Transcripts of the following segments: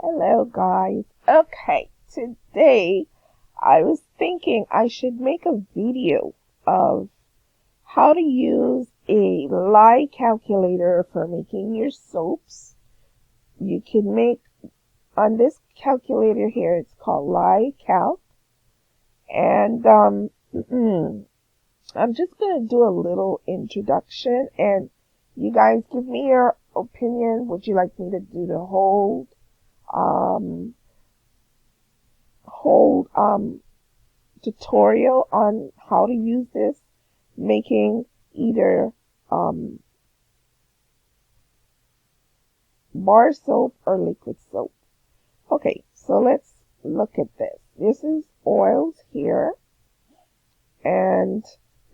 Hello guys. Okay, today I was thinking I should make a video of how to use a lye calculator for making your soaps. You can make on this calculator here, it's called LyeCalc, and I'm just gonna do a little introduction and you guys give me your opinion. Would you like me to do the um whole tutorial on how to use this, making either um, bar soap or liquid soap. Okay, so let's look at this. This is oils here, and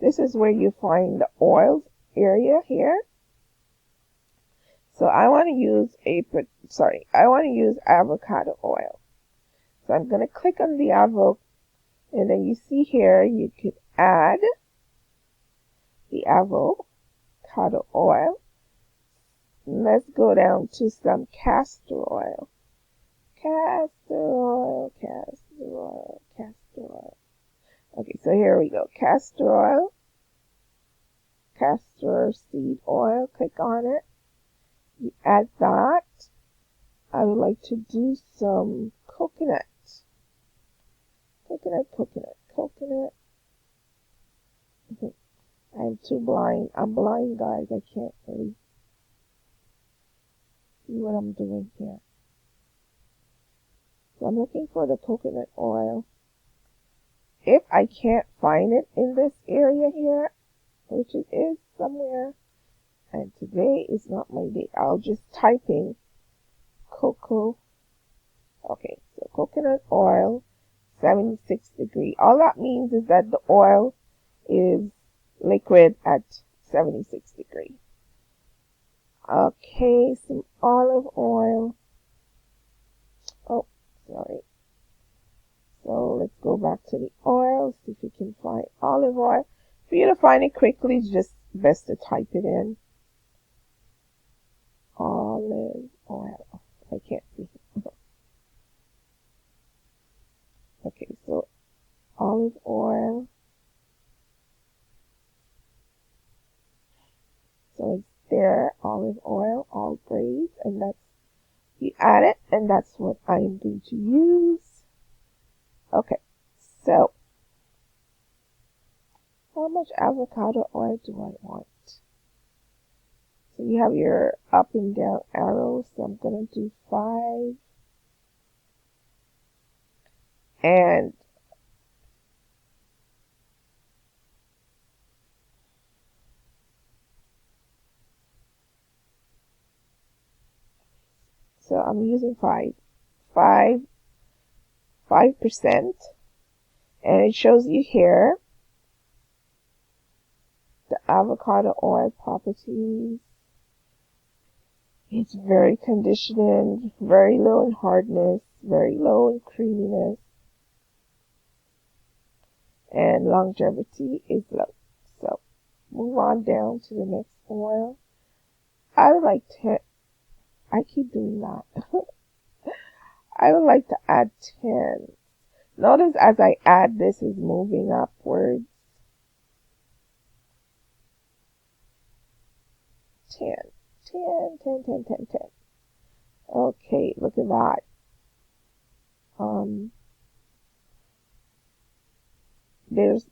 this is where you find the oils area here. So I want to use avocado oil. So I'm going to click on the avocado, and then you see here you could add the avocado oil. Let's go down to some castor oil. Castor oil, castor oil, castor oil. Okay, so here we go. Castor oil, castor seed oil. Click on it. You add that. I would like to do some coconut. Coconut. I'm too blind. I'm blind, guys. I can't really see what I'm doing here. So I'm looking for the coconut oil. If I can't find it in this area here, which it is somewhere, and today is not my day, I'll just type in cocoa. Okay, so coconut oil, 76 degree. All that means is that the oil is liquid at 76 degree. Okay, some olive oil. Oh, sorry. So let's go back to the oil, see if you can find olive oil. For you to find it quickly, it's just best to type it in. Olive oil. I can't see. Okay, so olive oil. So it's there, olive oil, all grades, and that's, you add it, and that's what I'm going to use. Okay, so how much avocado oil do I want? So you have your up and down arrows, so I'm going to do 5. And so I'm using 5%, and it shows you here the avocado oil properties. It's very conditioning, very low in hardness, very low in creaminess, and longevity is low. So move on down to the next oil. I would like to, I keep doing that. I would like to add 10. Notice as I add, this is moving upwards. 10. Okay, look at that.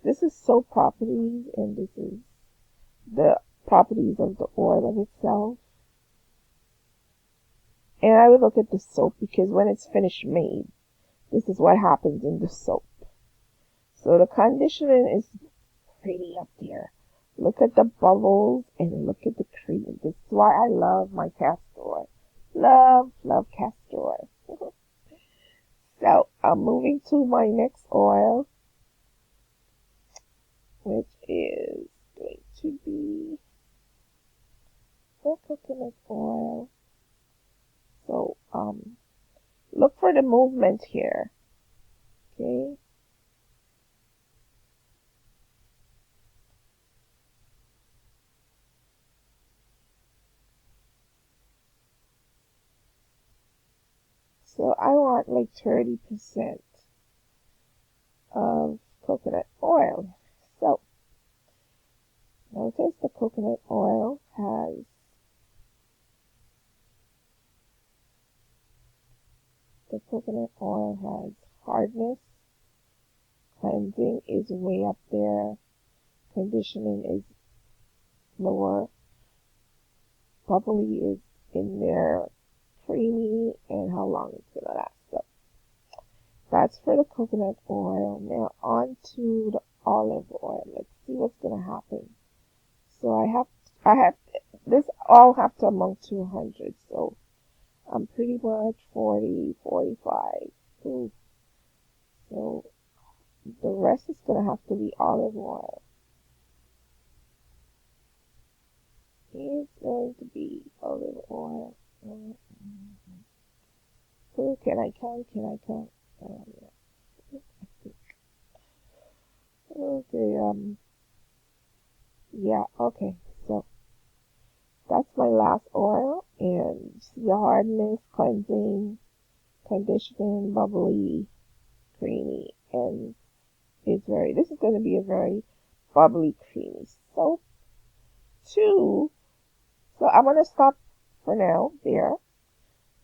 This is soap properties, and this is the properties of the oil of itself. And I would look at the soap because when it's finished made, this is what happens in the soap. So the conditioning is pretty up there. Look at the bubbles and look at the cream. This is why I love my castor oil. Love castor oil. So I'm moving to my next oil, which is going to be the coconut oil. So look for the movement here. Okay. So I want like 30% of coconut oil. So notice the coconut oil has hardness. Cleansing is way up there. Conditioning is lower. Bubbly is in there. Creamy, and how long it's gonna last. So that's for the coconut oil. Now on to the olive oil. Let's see what's gonna happen. So I have this all have to amount to 100. So I'm pretty much 40, 45. Ooh. So the rest is gonna have to be olive oil. It's going to be olive oil. Oh, can I count? Can I count? Okay, yeah, okay. So that's my last oil, and see the hardness, cleansing, conditioning, bubbly, creamy, and this is going to be a very bubbly, creamy soap too. So I'm going to stop for now there.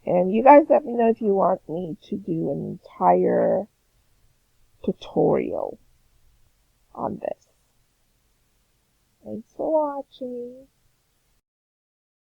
And you guys let me know if you want me to do an entire tutorial on this. Thanks for watching.